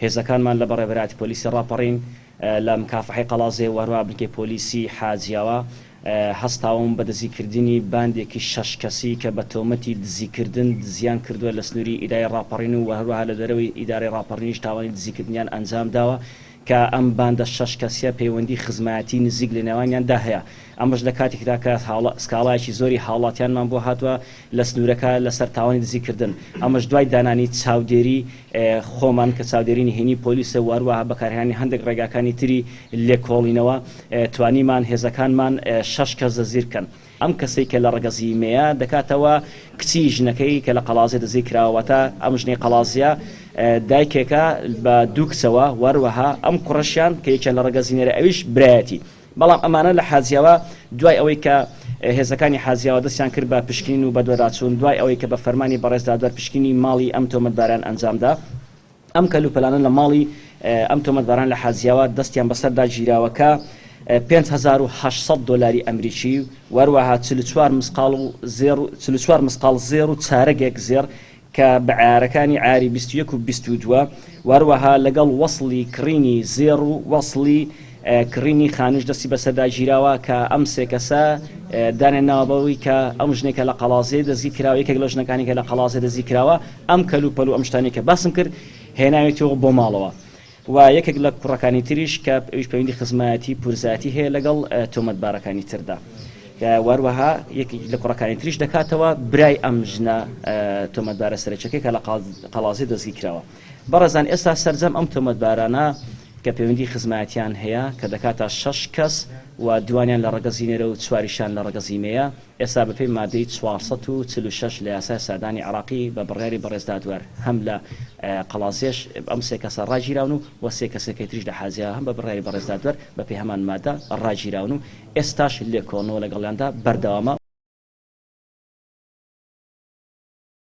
هێزەکانمان لە بەڕێوەبەراتی پۆلیسی ڕاپەڕین لە مکافحەی قەڵازێ وەروە بنکەی پۆلیسی حاجیاوە هەستاوم بە دزیکردنی باندێکی 6 کەسی کە بە تۆمەتی دزیکردن زیان کردووە لە سنووری ئیدارەی ڕاپەڕین و هەروەها لە دەرەوەی ئیدارەی ڕاپەڕینیش تاوانی دزیکردنیان ئەنجام داوە کە ئەم باندە 6 کەسیە پەیوەندی خزمەتی نزیک لە نێوانیاندا هەیە. ئەمەش لە کاتێکدا کە سکاڵایکی زۆری هاوڵاتیانمان بۆ هاتووە لە سنوورەکە لەسەر تاوانی دزیکردن. ئەمەش دوای دانانی چاودێری خۆمان کە چاودێرینی هێنی پۆلیسە وەروەها بەکارهێنانی هەندێک ڕێگاکانی تری لێکۆڵینەوە توانیمان هێزەکانمان 6 کەس دەزیر بکەن. ئەم کەسەی کە لە ڕەگەزیمەیە دەکاتەوە کچی ژنەکەی کە لە قەڵازێ دەزی کراوەتە ئەم ژنەی قەڵازیە دایکێکە بە دوو کچەوە وەروەها ئەم کوڕەشیان کە یەکیان لە ڕەگەزینەرە ئەویش برایەتی. بەڵام ئەمانە لە حاجیاوە دوای ئەوەی کە هێزەکانی حاجیاوە دەستیان کرد بە پشکنین و بە دووەداچوون دوای ئەوەی کە بە فەرمانی بەڕێزدادوەر پشکنی ماڵی ئەم تۆمەتباران ئەنجامدا ئەم کەلوپەلانە لە ماڵی ئەم تۆمەتباران لە حاجیاوە دەستیان بەسەردا گیراوەکە 5800 دلاری ئەمریکی وەروەها 44 مسقال زێر و چارەگێک زێر کە بەعارەکانی عاری 21 و 22 وەروەها لەگەڵ وەصلی کڕینی زێر و وەصلی کڕینی خانوش دەستی بەسەردا گیراوە کە ئەم سێ کەسە دانێناوەبەوەی کە ئەم ژنێکە لە قەڵازێ دەزی کراوە یەکێک لە ژنەکانی کە لە قەڵازێ دەزی کراوە ئەم کەلوپەل و ئەم شتانی کە باسم کرد هێناوێتەوە بۆ ماڵەوە. و یەکێک لە کوڕەکانی تریش کە ئەویش پەیوەندی خزمەتی پورزاتی هەیە لەگەڵ تۆمەتبارەکانی تردا وەروەها یەکێک لە کوڕەکانی تریش دەکاتەوە برای ئەم ژنە تۆمەتبارە سەرچەکەی کە لە قەڵازێ دەزی کراوە. بەڕێزان ئێستا سەرجەم ئەم تۆمەتبارانە کە پەیوەندی خزمەتیان هەیە کە دەکاتە 6 کەس و دوانیان لە ڕەگەزینەرە و چواریشان لە ڕەگەزیمەیە ئێستا بەپێی مادەی 446 لە یاسای سادانی عراقی بە بڕیاری بەڕێزدادوەر هەم لە قەڵازێش ئەم سێ کەسە ڕاگیراون و سێ کەسێکی تریش لە حاجیا هەم بە بڕیاری بەڕێزدادوەر بەپێی هەمان مادە ڕاگیراون و ئێستاش لێکۆڵنەوە لەگەڵیاندا بەردەوامە.